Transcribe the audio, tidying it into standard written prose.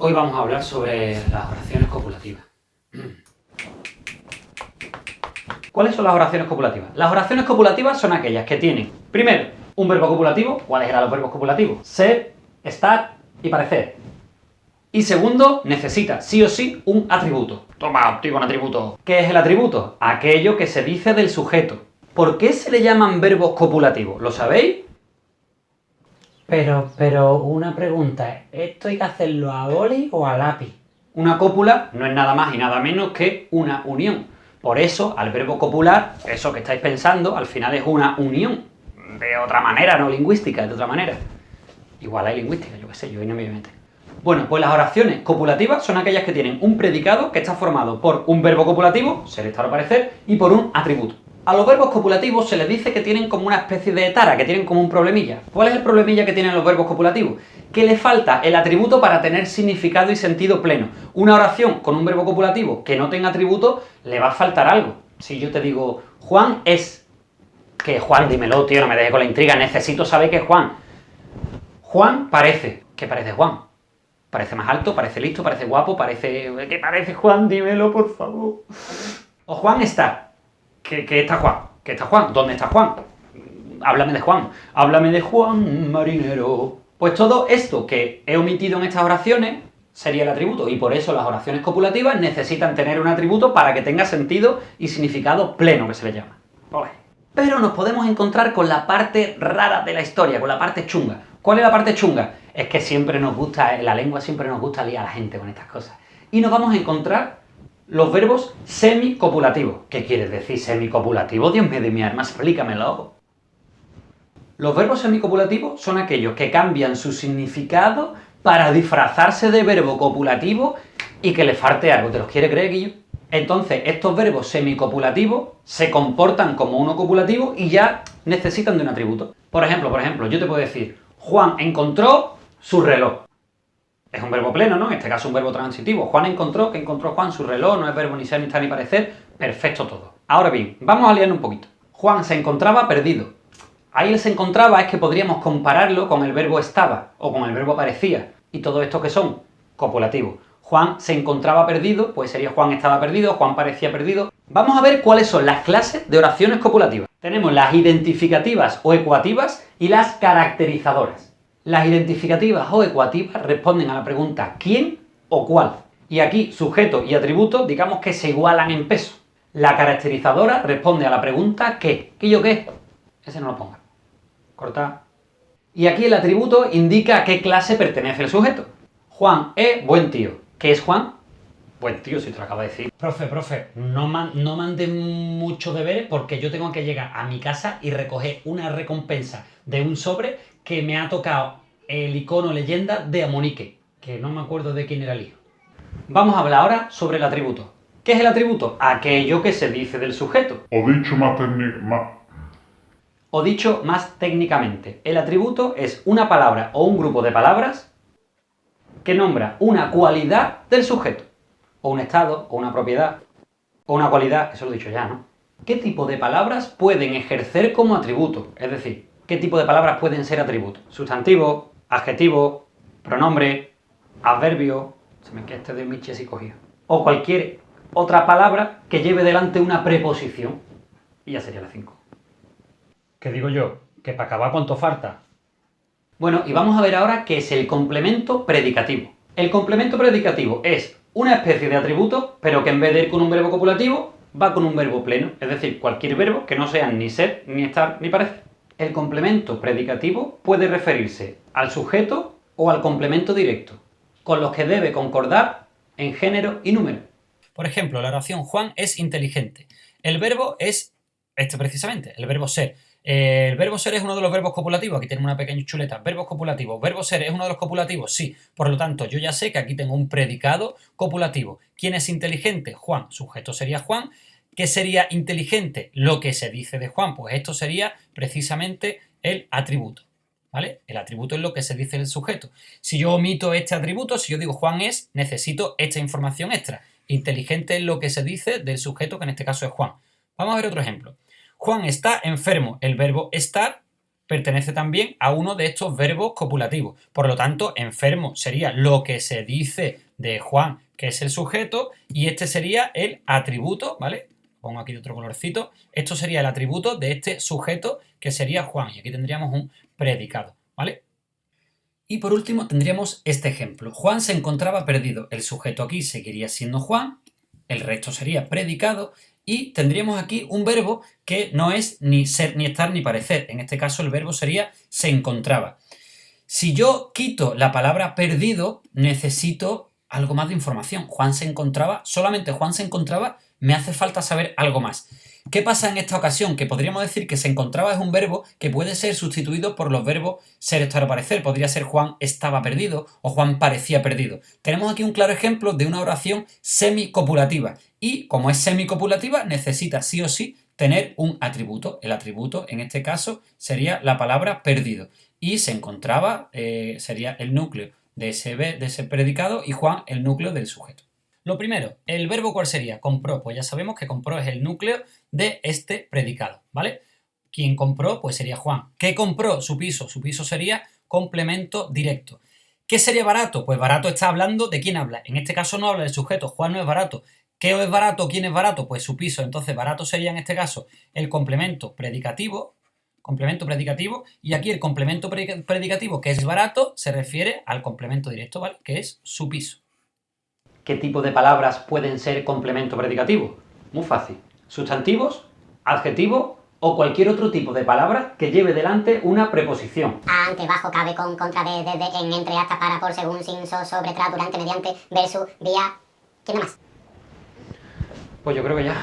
Hoy vamos a hablar sobre las oraciones copulativas. ¿Cuáles son las oraciones copulativas? Las oraciones copulativas son aquellas que tienen, primero, un verbo copulativo. ¿Cuáles eran los verbos copulativos? Ser, estar y parecer. Y segundo, necesita sí o sí un atributo. Toma, digo un atributo. ¿Qué es el atributo? Aquello que se dice del sujeto. ¿Por qué se le llaman verbos copulativos? ¿Lo sabéis? Pero una pregunta, ¿esto hay que hacerlo a boli o a lápiz? Una cópula no es nada más y nada menos que una unión. Por eso, al verbo copular, eso que estáis pensando, al final es una unión. De otra manera, no lingüística, de otra manera. Igual hay lingüística, yo qué sé, yo ahí no me voy a meter. Bueno, pues las oraciones copulativas son aquellas que tienen un predicado que está formado por un verbo copulativo, ser, estar o parecer, y por un atributo. A los verbos copulativos se les dice que tienen como una especie de tara, que tienen como un problemilla. ¿Cuál es el problemilla que tienen los verbos copulativos? Que le falta el atributo para tener significado y sentido pleno. Una oración con un verbo copulativo que no tenga atributo, le va a faltar algo. Si yo te digo, Juan es... Que Juan, dímelo, tío, no me dejes con la intriga, necesito saber qué es Juan. Juan parece. ¿Qué parece Juan? Parece más alto, parece listo, parece guapo, parece... ¿Qué parece Juan? Dímelo, por favor. O Juan está... ¿Qué está Juan? ¿Qué está Juan? ¿Dónde está Juan? Háblame de Juan. Háblame de Juan marinero. Pues todo esto que he omitido en estas oraciones sería el atributo. Y por eso las oraciones copulativas necesitan tener un atributo para que tenga sentido y significado pleno, que se le llama. Ole. Pero nos podemos encontrar con la parte rara de la historia, con la parte chunga. ¿Cuál es la parte chunga? Es que siempre nos gusta, en la lengua siempre nos gusta liar a la gente con estas cosas. Y nos vamos a encontrar los verbos semicopulativos. ¿Qué quieres decir semicopulativo? Dios mío de mi alma, explícamelo. Los verbos semicopulativos son aquellos que cambian su significado para disfrazarse de verbo copulativo y que le falte algo. ¿Te los quiere creer, Guillo? Entonces, estos verbos semicopulativos se comportan como uno copulativo y ya necesitan de un atributo. Por ejemplo, yo te puedo decir, Juan encontró su reloj. Es un verbo pleno, ¿no? En este caso un verbo transitivo. Juan encontró, que encontró Juan su reloj, no es verbo ni ser, ni estar, ni parecer. Perfecto todo. Ahora bien, vamos a liarnos un poquito. Juan se encontraba perdido. Ahí el se encontraba es que podríamos compararlo con el verbo estaba o con el verbo parecía. ¿Y todo esto qué son? Copulativos. Juan se encontraba perdido, pues sería Juan estaba perdido, Juan parecía perdido. Vamos a ver cuáles son las clases de oraciones copulativas. Tenemos las identificativas o ecuativas y las caracterizadoras. Las identificativas o ecuativas responden a la pregunta ¿quién o cuál? Y aquí sujeto y atributo digamos que se igualan en peso. La caracterizadora responde a la pregunta ¿qué? ¿Qué yo qué? Ese no lo ponga. Corta. Y aquí el atributo indica a qué clase pertenece el sujeto. Juan es buen tío. ¿Qué es Juan? Buen tío, si te lo acabo de decir. Profe, no mande mucho deberes porque yo tengo que llegar a mi casa y recoger una recompensa de un sobre que me ha tocado el icono leyenda de Amunique, que no me acuerdo de quién era el hijo. Vamos a hablar ahora sobre el atributo. ¿Qué es el atributo? Aquello que se dice del sujeto. O dicho más técnicamente, el atributo es una palabra o un grupo de palabras que nombra una cualidad del sujeto. O un estado, o una propiedad, o una cualidad, eso lo he dicho ya, ¿no? ¿Qué tipo de palabras pueden ejercer como atributo? Es decir, ¿qué tipo de palabras pueden ser atributos? Sustantivo, adjetivo, pronombre, adverbio, se me queda este de Michi así cogido. O cualquier otra palabra que lleve delante una preposición. Y ya sería la 5. ¿Qué digo yo? ¿Que para acabar cuánto falta? Bueno, y vamos a ver ahora qué es el complemento predicativo. El complemento predicativo es una especie de atributo, pero que en vez de ir con un verbo copulativo, va con un verbo pleno, es decir, cualquier verbo que no sean ni ser, ni estar, ni parecer. El complemento predicativo puede referirse al sujeto o al complemento directo, con los que debe concordar en género y número. Por ejemplo, la oración Juan es inteligente. El verbo es este precisamente, el verbo ser. El verbo ser es uno de los verbos copulativos. Aquí tenemos una pequeña chuleta. Verbos copulativos. ¿Verbo ser es uno de los copulativos? Sí. Por lo tanto, yo ya sé que aquí tengo un predicado copulativo. ¿Quién es inteligente? Juan. Sujeto sería Juan. ¿Qué sería inteligente? Lo que se dice de Juan. Pues esto sería precisamente el atributo. ¿Vale? El atributo es lo que se dice del sujeto. Si yo omito este atributo, si yo digo Juan es, necesito esta información extra. Inteligente es lo que se dice del sujeto, que en este caso es Juan. Vamos a ver otro ejemplo. Juan está enfermo. El verbo estar pertenece también a uno de estos verbos copulativos. Por lo tanto, enfermo sería lo que se dice de Juan, que es el sujeto, y este sería el atributo, ¿vale? Pongo aquí otro colorcito. Esto sería el atributo de este sujeto, que sería Juan. Y aquí tendríamos un predicado, ¿vale? Y por último tendríamos este ejemplo. Juan se encontraba perdido. El sujeto aquí seguiría siendo Juan, el resto sería predicado, y tendríamos aquí un verbo que no es ni ser, ni estar, ni parecer. En este caso el verbo sería se encontraba. Si yo quito la palabra perdido, necesito algo más de información. Juan se encontraba, solamente Juan se encontraba, me hace falta saber algo más. ¿Qué pasa en esta ocasión? Que podríamos decir que se encontraba es un verbo que puede ser sustituido por los verbos ser, estar o parecer. Podría ser Juan estaba perdido o Juan parecía perdido. Tenemos aquí un claro ejemplo de una oración semicopulativa. Y como es semicopulativa, necesita sí o sí tener un atributo. El atributo, en este caso, sería la palabra perdido. Y se encontraba, sería el núcleo de ese predicado y Juan el núcleo del sujeto. Lo primero, ¿el verbo cuál sería? Compró. Pues ya sabemos que compró es el núcleo de este predicado, ¿vale? Quien compró, pues sería Juan. ¿Qué compró? Su piso. Su piso sería complemento directo. ¿Qué sería barato? Pues barato está hablando de quién habla. En este caso no habla del sujeto. Juan no es barato. ¿Qué es barato? ¿Quién es barato? Pues su piso. Entonces barato sería en este caso el complemento predicativo, y aquí el complemento predicativo, que es barato, se refiere al complemento directo, ¿vale? Que es su piso. ¿Qué tipo de palabras pueden ser complemento predicativo? Muy fácil. Sustantivos, adjetivos o cualquier otro tipo de palabra que lleve delante una preposición. Ante, bajo, cabe, con, contra, de, en, entre, hasta, para, por, según, sin, sobre, tras, durante, mediante, versus, vía... ¿Quién más? Pues yo creo que ya.